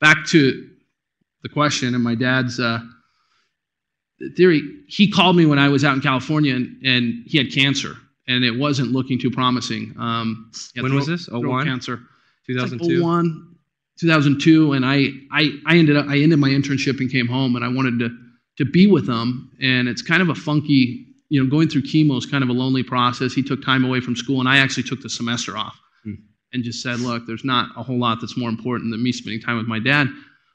back to the question and my dad's theory, he called me when I was out in California and he had cancer and it wasn't looking too promising. When was this? 01? Cancer. 2002? Like 01, 2002, and I ended my internship and came home and I wanted to be with him, and it's kind of a funky, going through chemo is kind of a lonely process. He took time away from school and I actually took the semester off and just said, look, there's not a whole lot that's more important than me spending time with my dad.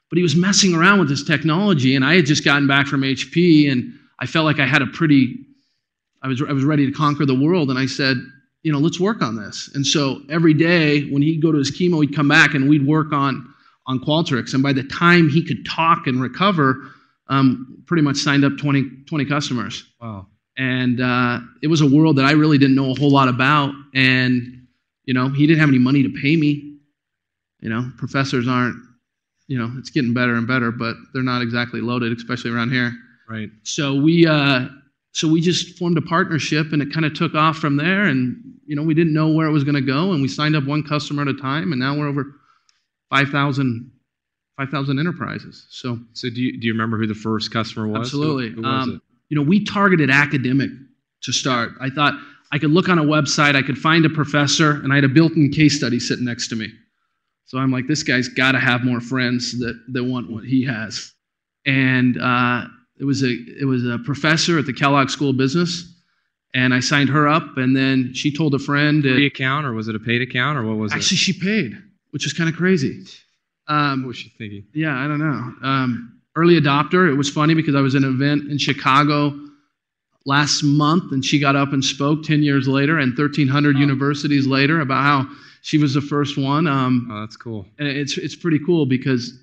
But he was messing around with this technology, and I had just gotten back from HP, and I felt like I had I was ready to conquer the world, and I said, let's work on this. And so every day when he'd go to his chemo, he'd come back and we'd work on Qualtrics. And by the time he could talk and recover, pretty much signed up 20 customers. Wow. And it was a world that I really didn't know a whole lot about. And, he didn't have any money to pay me. Professors aren't, it's getting better and better, but they're not exactly loaded, especially around here. Right. So we just formed a partnership, and it kind of took off from there. And we didn't know where it was going to go, and we signed up one customer at a time, and now we're over 5,000 enterprises. So do you remember who the first customer was? Absolutely. Who was it? We targeted academic to start. I thought I could look on a website, I could find a professor, and I had a built-in case study sitting next to me. So I'm like, this guy's got to have more friends that want what he has. And it was a professor at the Kellogg School of Business, and I signed her up, and then she told a friend. Free account, or was it a paid account, or what was it? Actually, she paid, which is kind of crazy. What was she thinking? Yeah, I don't know. Early adopter. It was funny because I was at an event in Chicago last month, and she got up and spoke 10 years later and 1,300 universities later about how she was the first one. Oh, that's cool. And it's pretty cool because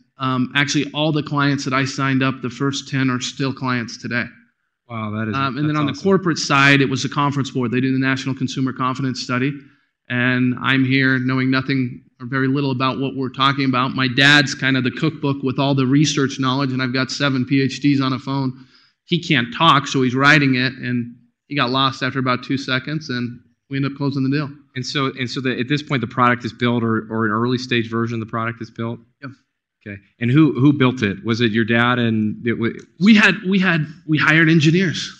actually all the clients that I signed up, the first 10 are still clients today. Wow, that is and then on the corporate side, it was the conference board. They do the National Consumer Confidence Study. And I'm here knowing nothing or very little about what we're talking about. My dad's kind of the cookbook with all the research knowledge, and I've got 7 PhDs on a phone. He can't talk, so he's writing it, and he got lost after about 2 seconds, and we ended up closing the deal. And so at this point, the product is built, or an early stage version of the product is built? Yep. Okay. And who built it? Was it your dad? And we hired engineers.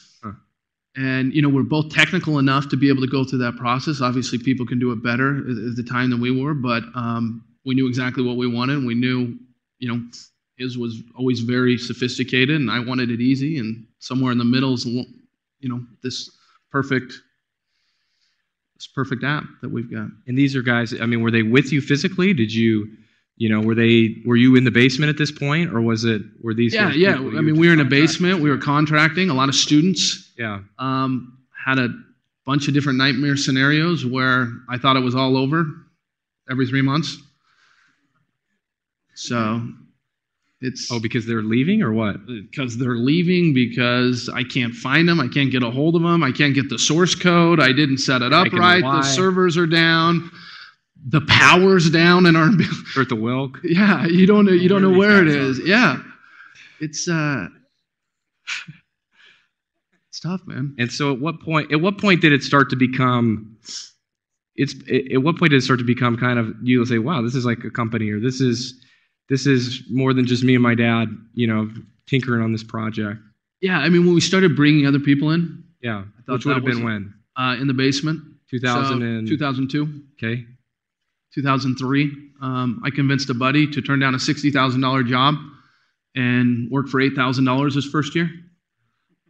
And we're both technical enough to be able to go through that process. Obviously, people can do it better at the time than we were, but we knew exactly what we wanted. And we knew, his was always very sophisticated, and I wanted it easy. And somewhere in the middle is, this perfect app that we've got. And these are guys. I mean, were they with you physically? Did you? Were you in the basement at this point, or were these? Yeah. I mean, we were in a basement. We were contracting. A lot of students. Yeah. Had a bunch of different nightmare scenarios where I thought it was all over every 3 months. So it's. Oh, because they're leaving, or what? Because they're leaving. Because I can't find them. I can't get a hold of them. I can't get the source code. I didn't set it up right. The servers are down. The power's down in our building. Or at the Wilk. Yeah, you don't know where it is. Yeah, it's tough, man. And so, at what point did it start to become? At what point did it start to become kind of you say, wow, this is like a company, or this is more than just me and my dad, tinkering on this project. Yeah, I mean, when we started bringing other people in. Yeah, which would have been when? In the basement. 2002. Okay. 2003, I convinced a buddy to turn down a $60,000 job and work for $8,000 his first year. I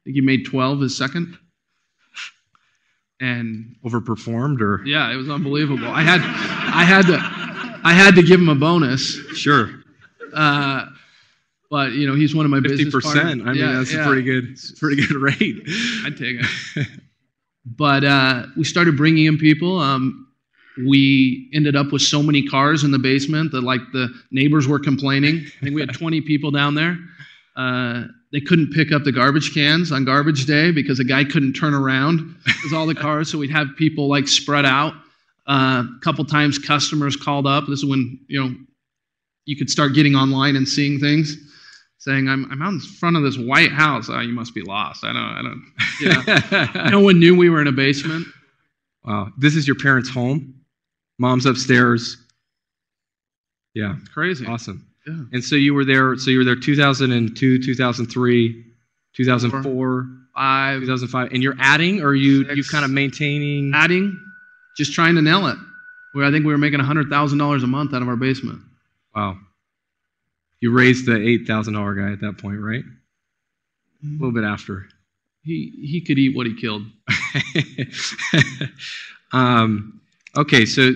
think he made 12 his second. And overperformed, or? Yeah, it was unbelievable. I had to give him a bonus. Sure. But he's one of my 50%. Business partners. I mean, that's a pretty good rate. I'd take it. But we started bringing in people. We ended up with so many cars in the basement that the neighbors were complaining. I think we had 20 people down there. They couldn't pick up the garbage cans on garbage day because a guy couldn't turn around with all the cars. So we'd have people spread out. A couple times customers called up. This is when you could start getting online and seeing things, saying, I'm out in front of this white house. Oh, you must be lost. I don't. Yeah. No one knew we were in a basement. Wow. This is your parents' home? Mom's upstairs. Yeah. It's crazy. Awesome. Yeah. And so you were there. So you were there 2002, 2003, 2004, 5, 2005, and you're adding, or you 6. kind of maintaining? Adding, just trying to nail it. Where I think we were making $100,000 a month out of our basement. Wow. You raised the $8,000 guy at that point, right? A little bit after. He could eat what he killed. Okay, so